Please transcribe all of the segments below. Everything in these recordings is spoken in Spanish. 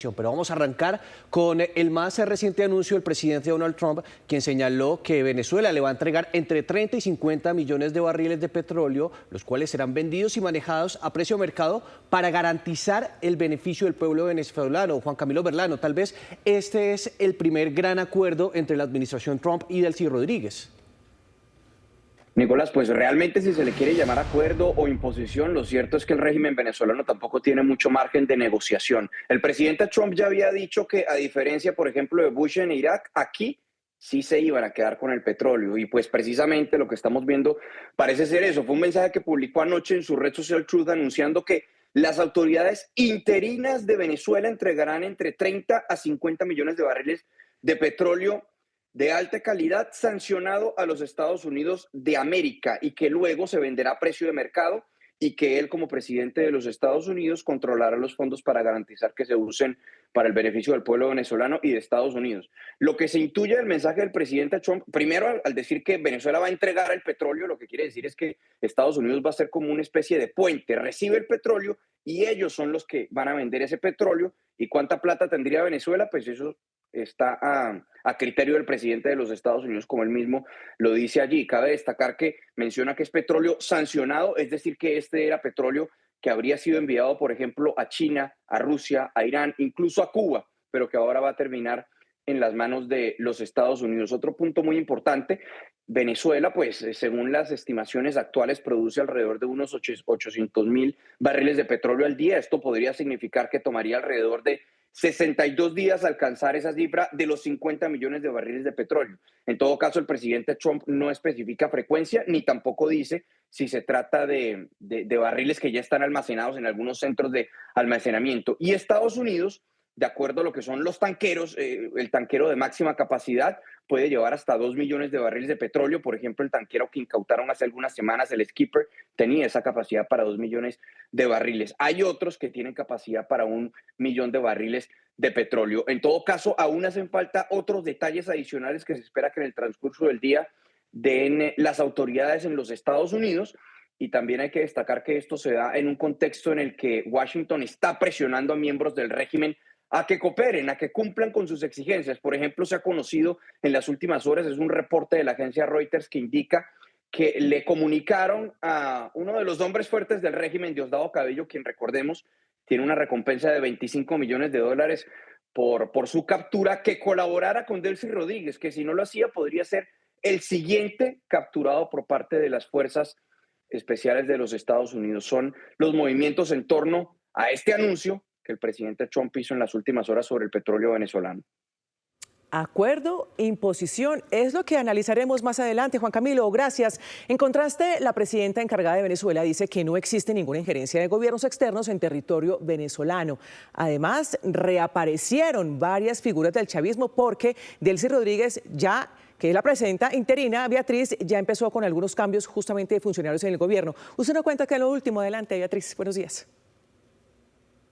Pero vamos a arrancar con el más reciente anuncio del presidente Donald Trump, quien señaló que Venezuela le va a entregar entre 30 y 50 millones de barriles de petróleo, los cuales serán vendidos y manejados a precio de mercado para garantizar el beneficio del pueblo venezolano. Juan Camilo Berlano, tal vez este es el primer gran acuerdo entre la administración Trump y Delcy Rodríguez. Nicolás, pues realmente si se le quiere llamar acuerdo o imposición, lo cierto es que el régimen venezolano tampoco tiene mucho margen de negociación. El presidente Trump ya había dicho que, a diferencia, por ejemplo, de Bush en Irak, aquí sí se iban a quedar con el petróleo. Y pues precisamente lo que estamos viendo parece ser eso. Fue un mensaje que publicó anoche en su red social Truth anunciando que las autoridades interinas de Venezuela entregarán entre 30 a 50 millones de barriles de petróleo de alta calidad sancionado a los Estados Unidos de América y que luego se venderá a precio de mercado y que él como presidente de los Estados Unidos controlará los fondos para garantizar que se usen para el beneficio del pueblo venezolano y de Estados Unidos. Lo que se intuye del mensaje del presidente Trump, primero al decir que Venezuela va a entregar el petróleo, lo que quiere decir es que Estados Unidos va a ser como una especie de puente, recibe el petróleo y ellos son los que van a vender ese petróleo. ¿Y cuánta plata tendría Venezuela? Pues eso está a criterio del presidente de los Estados Unidos, como él mismo lo dice allí. Cabe destacar que menciona que es petróleo sancionado, es decir, que este era petróleo que habría sido enviado, por ejemplo, a China, a Rusia, a Irán, incluso a Cuba, pero que ahora va a terminar en las manos de los Estados Unidos. Otro punto muy importante, Venezuela, pues según las estimaciones actuales, produce alrededor de unos 800,000 barriles de petróleo al día. Esto podría significar que tomaría alrededor de 62 días alcanzar esa cifra de los 50 millones de barriles de petróleo. En todo caso, el presidente Trump no especifica frecuencia ni tampoco dice si se trata de barriles que ya están almacenados en algunos centros de almacenamiento. Y Estados Unidos, de acuerdo a lo que son los tanqueros, el tanquero de máxima capacidad puede llevar hasta 2 millones de barriles de petróleo. Por ejemplo, el tanquero que incautaron hace algunas semanas, el Skipper, tenía esa capacidad para 2 millones de barriles. Hay otros que tienen capacidad para 1 millón de barriles de petróleo. En todo caso, aún hacen falta otros detalles adicionales que se espera que en el transcurso del día den las autoridades en los Estados Unidos. Y también hay que destacar que esto se da en un contexto en el que Washington está presionando a miembros del régimen a que cooperen, a que cumplan con sus exigencias. Por ejemplo, se ha conocido en las últimas horas, es un reporte de la agencia Reuters que indica que le comunicaron a uno de los hombres fuertes del régimen, Diosdado Cabello, quien recordemos tiene una recompensa de 25 millones de dólares por su captura, que colaborara con Delcy Rodríguez, que si no lo hacía podría ser el siguiente capturado por parte de las fuerzas especiales de los Estados Unidos. Son los movimientos en torno a este anuncio que el presidente Trump hizo en las últimas horas sobre el petróleo venezolano. Acuerdo, imposición, es lo que analizaremos más adelante. Juan Camilo, gracias. En contraste, la presidenta encargada de Venezuela dice que no existe ninguna injerencia de gobiernos externos en territorio venezolano. Además, reaparecieron varias figuras del chavismo porque Delcy Rodríguez, ya que es la presidenta interina, Beatriz, ya empezó con algunos cambios justamente de funcionarios en el gobierno. Usted nos cuenta que es lo último. Adelante, Beatriz. Buenos días.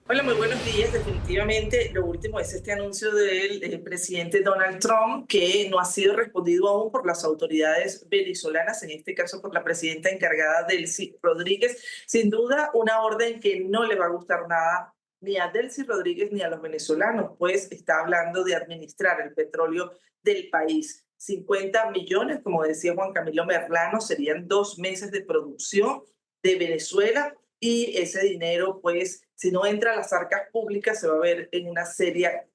Hola, muy buenos días. Definitivamente lo último es este anuncio del presidente Donald Trump, que no ha sido respondido aún por las autoridades venezolanas, en este caso por la presidenta encargada Delcy Rodríguez. Sin duda, una orden que no le va a gustar nada ni a Delcy Rodríguez ni a los venezolanos, pues está hablando de administrar el petróleo del país. 50 millones, como decía Juan Camilo Merlano, serían 2 meses de producción de Venezuela. Y ese dinero, pues, si no entra a las arcas públicas, se va a ver en una seria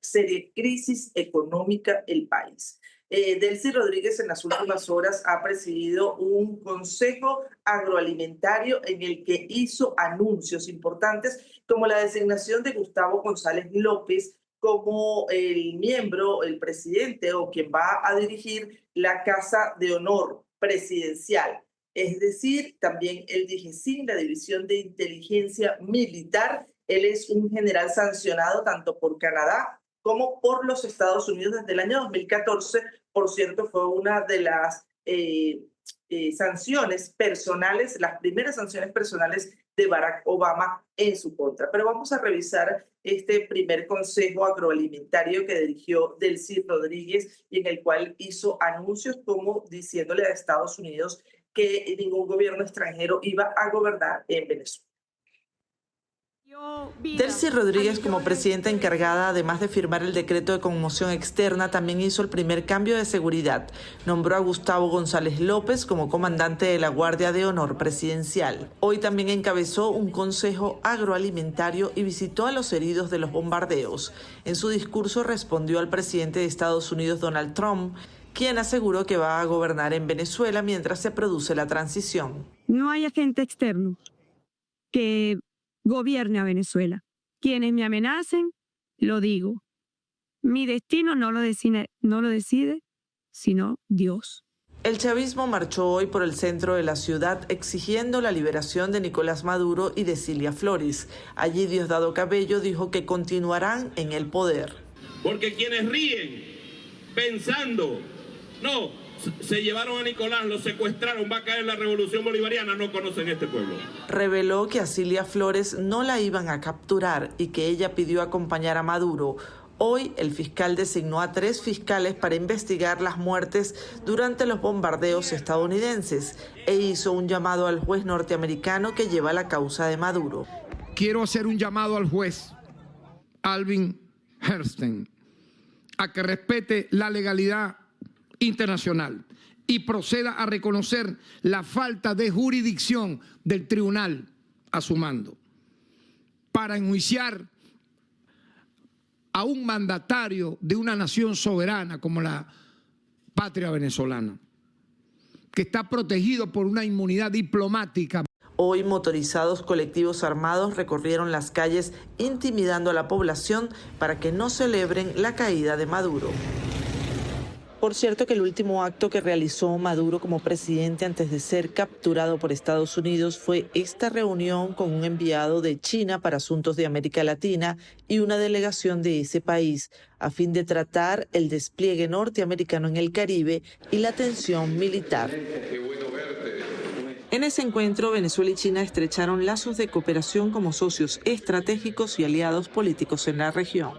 crisis económica el país. Delcy Rodríguez en las últimas horas ha presidido un consejo agroalimentario en el que hizo anuncios importantes como la designación de Gustavo González López como el miembro, el presidente o quien va a dirigir la Casa de Honor Presidencial. Es decir, también el DGCIN, la División de Inteligencia Militar. Él es un general sancionado tanto por Canadá como por los Estados Unidos desde el año 2014. Por cierto, fue una de las sanciones personales, las primeras sanciones personales de Barack Obama en su contra. Pero vamos a revisar este primer consejo agroalimentario que dirigió Delcy Rodríguez y en el cual hizo anuncios como diciéndole a Estados Unidos que ningún gobierno extranjero iba a gobernar en Venezuela. Delcy Rodríguez, como presidenta encargada, además de firmar el decreto de conmoción externa, también hizo el primer cambio de seguridad. Nombró a Gustavo González López como comandante de la Guardia de Honor Presidencial. Hoy también encabezó un consejo agroalimentario y visitó a los heridos de los bombardeos. En su discurso respondió al presidente de Estados Unidos, Donald Trump, quien aseguró que va a gobernar en Venezuela mientras se produce la transición. No hay agente externo que gobierne a Venezuela. Quienes me amenacen, lo digo. Mi destino no lo decide, sino Dios. El chavismo marchó hoy por el centro de la ciudad exigiendo la liberación de Nicolás Maduro y de Cilia Flores. Allí Diosdado Cabello dijo que continuarán en el poder. Porque quienes ríen pensando, no, se llevaron a Nicolás, lo secuestraron, va a caer la revolución bolivariana, no conocen este pueblo. Reveló que a Cilia Flores no la iban a capturar y que ella pidió acompañar a Maduro. Hoy el fiscal designó a 3 fiscales para investigar las muertes durante los bombardeos estadounidenses e hizo un llamado al juez norteamericano que lleva la causa de Maduro. Quiero hacer un llamado al juez Alvin Herstein a que respete la legalidad internacional y proceda a reconocer la falta de jurisdicción del tribunal a su mando para enjuiciar a un mandatario de una nación soberana como la patria venezolana, que está protegido por una inmunidad diplomática. Hoy motorizados colectivos armados recorrieron las calles intimidando a la población para que no celebren la caída de Maduro. Por cierto que el último acto que realizó Maduro como presidente antes de ser capturado por Estados Unidos fue esta reunión con un enviado de China para asuntos de América Latina y una delegación de ese país a fin de tratar el despliegue norteamericano en el Caribe y la tensión militar. En ese encuentro, Venezuela y China estrecharon lazos de cooperación como socios estratégicos y aliados políticos en la región.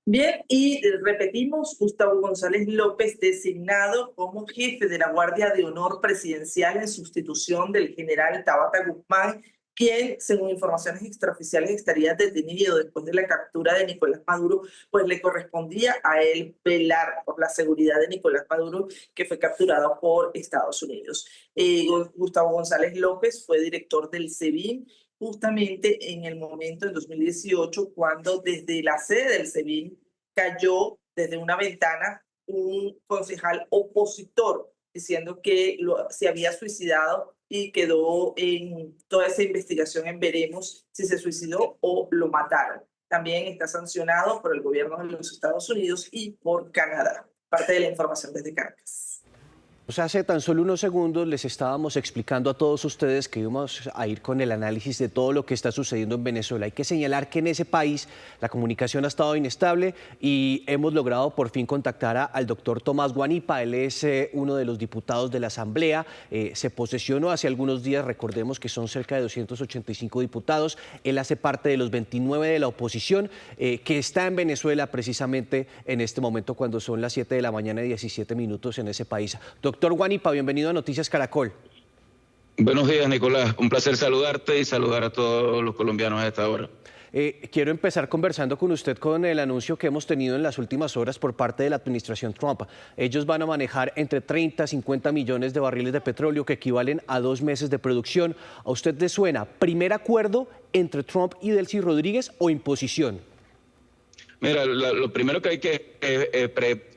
Bien, y repetimos, Gustavo González López, designado como jefe de la Guardia de Honor Presidencial en sustitución del general Tabata Guzmán, quien, según informaciones extraoficiales, estaría detenido después de la captura de Nicolás Maduro, pues le correspondía a él velar por la seguridad de Nicolás Maduro, que fue capturado por Estados Unidos. Gustavo González López fue director del SEBIN, justamente en el momento, en 2018, cuando desde la sede del SEBIN cayó desde una ventana un concejal opositor diciendo que se había suicidado y quedó en toda esa investigación en veremos si se suicidó o lo mataron. También está sancionado por el gobierno de los Estados Unidos y por Canadá. Parte de la información desde Caracas. O sea, hace tan solo unos segundos les estábamos explicando a todos ustedes que íbamos a ir con el análisis de todo lo que está sucediendo en Venezuela. Hay que señalar que en ese país la comunicación ha estado inestable y hemos logrado por fin contactar al doctor Tomás Guanipa. Él es uno de los diputados de la Asamblea. Se posesionó hace algunos días, recordemos que son cerca de 285 diputados. Él hace parte de los 29 de la oposición que está en Venezuela precisamente en este momento cuando son las 7 de la mañana y 17 minutos en ese país. Doctor Guanipa, bienvenido a Noticias Caracol. Buenos días, Nicolás. Un placer saludarte y saludar a todos los colombianos a esta hora. Quiero empezar conversando con usted con el anuncio que hemos tenido en las últimas horas por parte de la administración Trump. Ellos van a manejar entre 30 a 50 millones de barriles de petróleo que equivalen a 2 meses de producción. ¿A usted le suena primer acuerdo entre Trump y Delcy Rodríguez o imposición? Mira, lo primero que hay que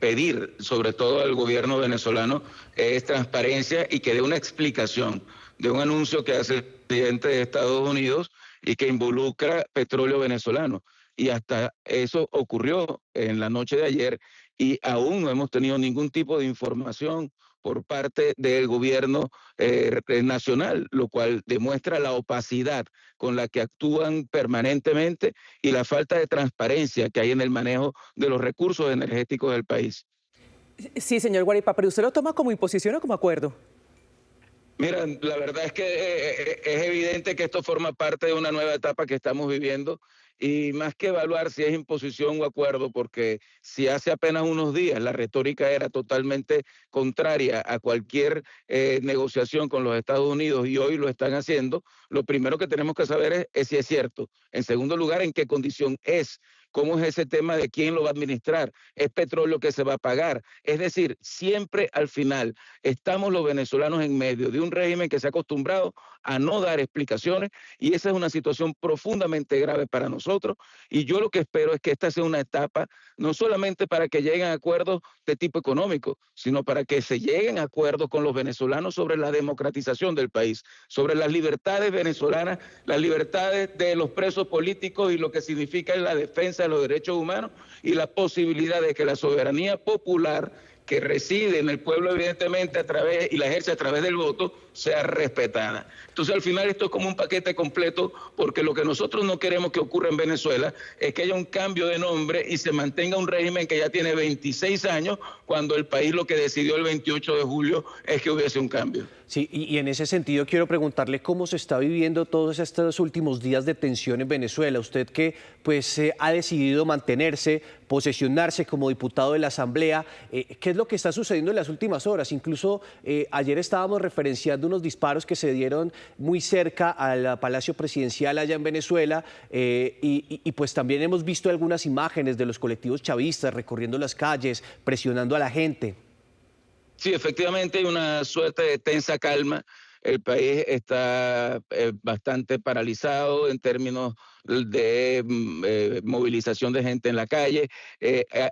pedir, sobre todo al gobierno venezolano, es transparencia y que dé una explicación de un anuncio que hace el presidente de Estados Unidos y que involucra petróleo venezolano. Y hasta eso ocurrió en la noche de ayer y aún no hemos tenido ningún tipo de información por parte del gobierno nacional, lo cual demuestra la opacidad con la que actúan permanentemente y la falta de transparencia que hay en el manejo de los recursos energéticos del país. Sí, señor Guanipa, pero ¿usted lo toma como imposición o como acuerdo? Mira, la verdad es que es evidente que esto forma parte de una nueva etapa que estamos viviendo y más que evaluar si es imposición o acuerdo, porque si hace apenas unos días la retórica era totalmente contraria a cualquier negociación con los Estados Unidos y hoy lo están haciendo, lo primero que tenemos que saber es si es cierto. En segundo lugar, en qué condición es. ¿Cómo es ese tema de quién lo va a administrar? ¿Es petróleo que se va a pagar? Es decir, siempre al final estamos los venezolanos en medio de un régimen que se ha acostumbrado a no dar explicaciones y esa es una situación profundamente grave para nosotros y yo lo que espero es que esta sea una etapa no solamente para que lleguen a acuerdos de tipo económico, sino para que se lleguen a acuerdos con los venezolanos sobre la democratización del país, sobre las libertades venezolanas, las libertades de los presos políticos y lo que significa la defensa de los derechos humanos y la posibilidad de que la soberanía popular que reside en el pueblo evidentemente a través y la ejerce a través del voto sea respetada. Entonces al final esto es como un paquete completo porque lo que nosotros no queremos que ocurra en Venezuela es que haya un cambio de nombre y se mantenga un régimen que ya tiene 26 años cuando el país lo que decidió el 28 de julio es que hubiese un cambio. Sí, y en ese sentido quiero preguntarle cómo se está viviendo todos estos últimos días de tensión en Venezuela. Usted que pues ha decidido mantenerse, posesionarse como diputado de la Asamblea, ¿qué es lo que está sucediendo en las últimas horas? Incluso ayer estábamos referenciando unos disparos que se dieron muy cerca al Palacio Presidencial allá en Venezuela y pues también hemos visto algunas imágenes de los colectivos chavistas recorriendo las calles, presionando a la gente. Sí, efectivamente hay una suerte de tensa calma. El país está bastante paralizado en términos de movilización de gente en la calle.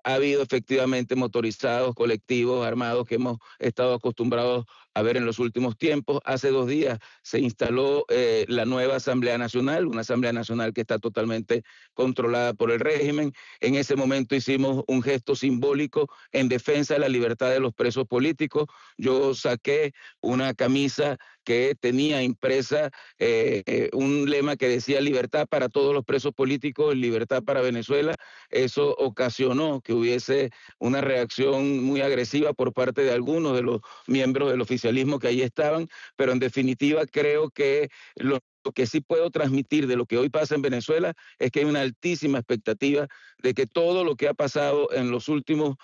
Ha habido efectivamente motorizados, colectivos, armados que hemos estado acostumbrados a ver en los últimos tiempos. Hace 2 días se instaló la nueva Asamblea Nacional, una Asamblea Nacional que está totalmente controlada por el régimen. En ese momento hicimos un gesto simbólico en defensa de la libertad de los presos políticos. Yo saqué una camisa que tenía impresa un lema que decía libertad para todos los presos políticos, libertad para Venezuela. Eso ocasionó que hubiese una reacción muy agresiva por parte de algunos de los miembros del oficialismo que allí estaban, pero en definitiva creo que lo que sí puedo transmitir de lo que hoy pasa en Venezuela es que hay una altísima expectativa de que todo lo que ha pasado en los últimos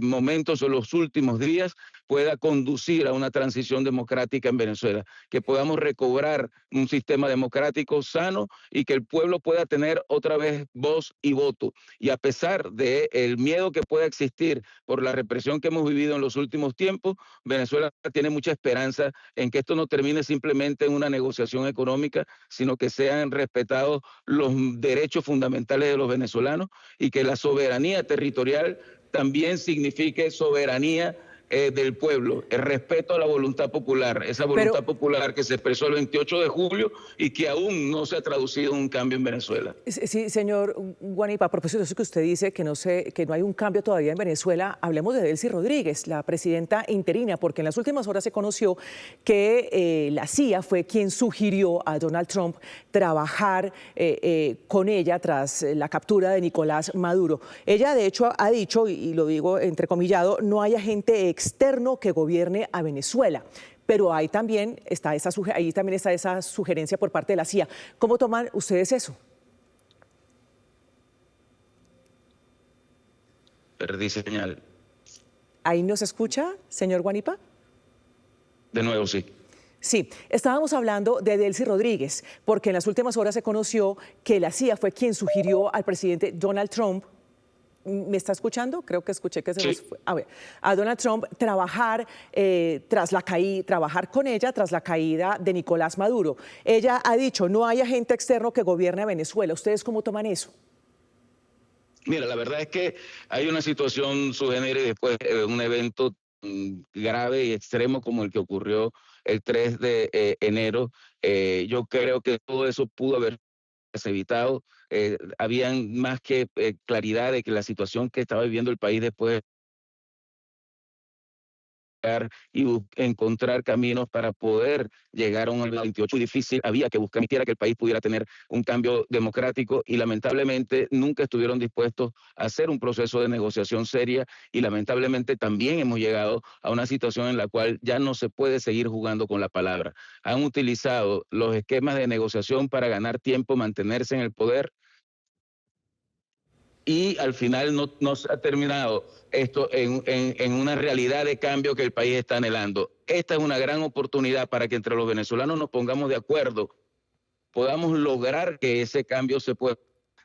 momentos o los últimos días pueda conducir a una transición democrática en Venezuela, que podamos recobrar un sistema democrático sano y que el pueblo pueda tener otra vez voz y voto. Y a pesar del miedo que pueda existir por la represión que hemos vivido en los últimos tiempos, Venezuela tiene mucha esperanza en que esto no termine simplemente en una negociación económica, sino que sean respetados los derechos fundamentales de los venezolanos y que la soberanía territorial también signifique soberanía del pueblo, el respeto a la voluntad popular, esa voluntad popular que se expresó el 28 de julio y que aún no se ha traducido en un cambio en Venezuela. Sí, señor Guanipa, a propósito de eso que usted dice, que no hay un cambio todavía en Venezuela, hablemos de Delcy Rodríguez, la presidenta interina, porque en las últimas horas se conoció que la CIA fue quien sugirió a Donald Trump trabajar con ella tras la captura de Nicolás Maduro. Ella, de hecho, ha dicho, y lo digo entrecomillado, no hay agente externo que gobierne a Venezuela. Pero ahí también está esa sugerencia por parte de la CIA. ¿Cómo toman ustedes eso? Perdí señal. ¿Ahí nos escucha, señor Guanipa? De nuevo, sí. Sí, estábamos hablando de Delcy Rodríguez, porque en las últimas horas se conoció que la CIA fue quien sugirió al presidente Donald Trump. ¿Me está escuchando? Creo que escuché que se nos fue. A Donald Trump trabajar trabajar con ella tras la caída de Nicolás Maduro. Ella ha dicho, no hay agente externo que gobierne a Venezuela. ¿Ustedes cómo toman eso? Mira, la verdad es que hay una situación subgénero y después un evento grave y extremo como el que ocurrió el 3 de enero. Yo creo que todo eso pudo haber evitado. Habían más que claridad de que la situación que estaba viviendo el país después y encontrar caminos para poder llegar a un 28 difícil. Había que buscar que el país pudiera tener un cambio democrático y lamentablemente nunca estuvieron dispuestos a hacer un proceso de negociación seria y lamentablemente también hemos llegado a una situación en la cual ya no se puede seguir jugando con la palabra. Han utilizado los esquemas de negociación para ganar tiempo, mantenerse en el poder y al final no se ha terminado esto en una realidad de cambio que el país está anhelando. Esta es una gran oportunidad para que entre los venezolanos nos pongamos de acuerdo, podamos lograr que ese cambio se pueda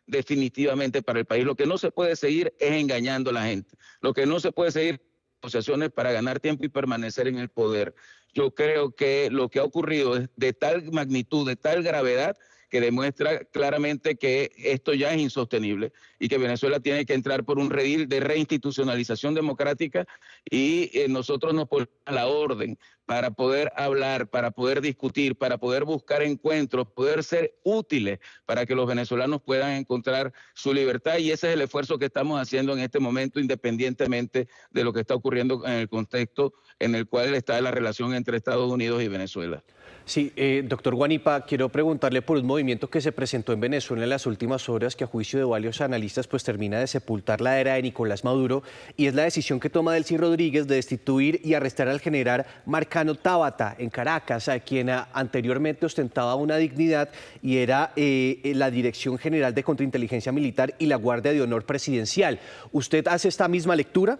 definitivamente para el país. Lo que no se puede seguir es engañando a la gente. Lo que no se puede seguir negociaciones para ganar tiempo y permanecer en el poder. Yo creo que lo que ha ocurrido es de tal magnitud, de tal gravedad, que demuestra claramente que esto ya es insostenible y que Venezuela tiene que entrar por un redil de reinstitucionalización democrática y nosotros nos ponemos a la orden para poder hablar, para poder discutir, para poder buscar encuentros, poder ser útiles para que los venezolanos puedan encontrar su libertad y ese es el esfuerzo que estamos haciendo en este momento independientemente de lo que está ocurriendo en el contexto en el cual está la relación entre Estados Unidos y Venezuela. Sí, doctor Guanipa, quiero preguntarle por un movimiento que se presentó en Venezuela en las últimas horas que a juicio de varios analistas pues termina de sepultar la era de Nicolás Maduro y es la decisión que toma Delcy Rodríguez de destituir y arrestar al general Marcano Tábata en Caracas, a quien anteriormente ostentaba una dignidad y era la Dirección General de Contrainteligencia Militar y la Guardia de Honor Presidencial. ¿Usted hace esta misma lectura?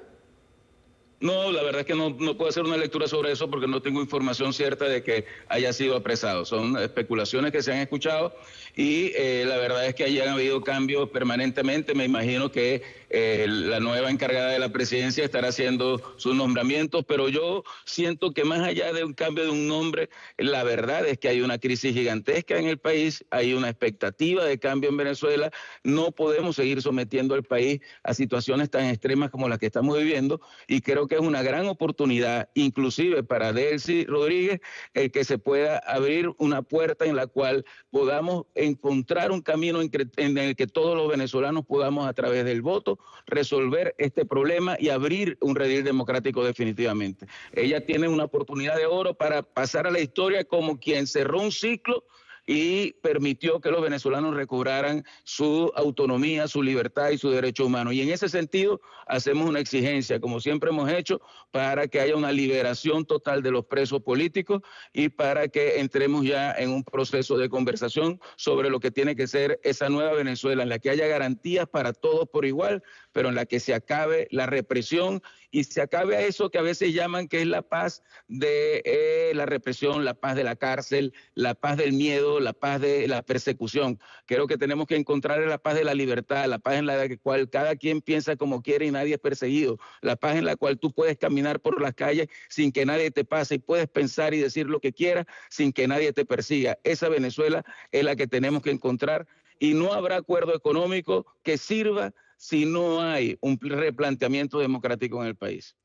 No, la verdad es que no puedo hacer una lectura sobre eso porque no tengo información cierta de que haya sido apresado. Son especulaciones que se han escuchado y la verdad es que hayan habido cambios permanentemente. Me imagino que la nueva encargada de la presidencia estará haciendo sus nombramientos, pero yo siento que más allá de un cambio de un nombre, la verdad es que hay una crisis gigantesca en el país, hay una expectativa de cambio en Venezuela. No podemos seguir sometiendo al país a situaciones tan extremas como las que estamos viviendo y creo que es una gran oportunidad, inclusive para Delcy Rodríguez, el que se pueda abrir una puerta en la cual podamos encontrar un camino en el que todos los venezolanos podamos a través del voto resolver este problema y abrir un redil democrático definitivamente. Ella tiene una oportunidad de oro para pasar a la historia como quien cerró un ciclo y permitió que los venezolanos recobraran su autonomía, su libertad y su derecho humano. Y en ese sentido hacemos una exigencia, como siempre hemos hecho, para que haya una liberación total de los presos políticos y para que entremos ya en un proceso de conversación sobre lo que tiene que ser esa nueva Venezuela, en la que haya garantías para todos por igual, pero en la que se acabe la represión y se acabe a eso que a veces llaman que es la paz de la represión, la paz de la cárcel, la paz del miedo, la paz de la persecución. Creo que tenemos que encontrar la paz de la libertad, la paz en la cual cada quien piensa como quiere y nadie es perseguido, la paz en la cual tú puedes caminar por las calles sin que nadie te pase y puedes pensar y decir lo que quieras sin que nadie te persiga. Esa Venezuela es la que tenemos que encontrar y no habrá acuerdo económico que sirva si no hay un replanteamiento democrático en el país.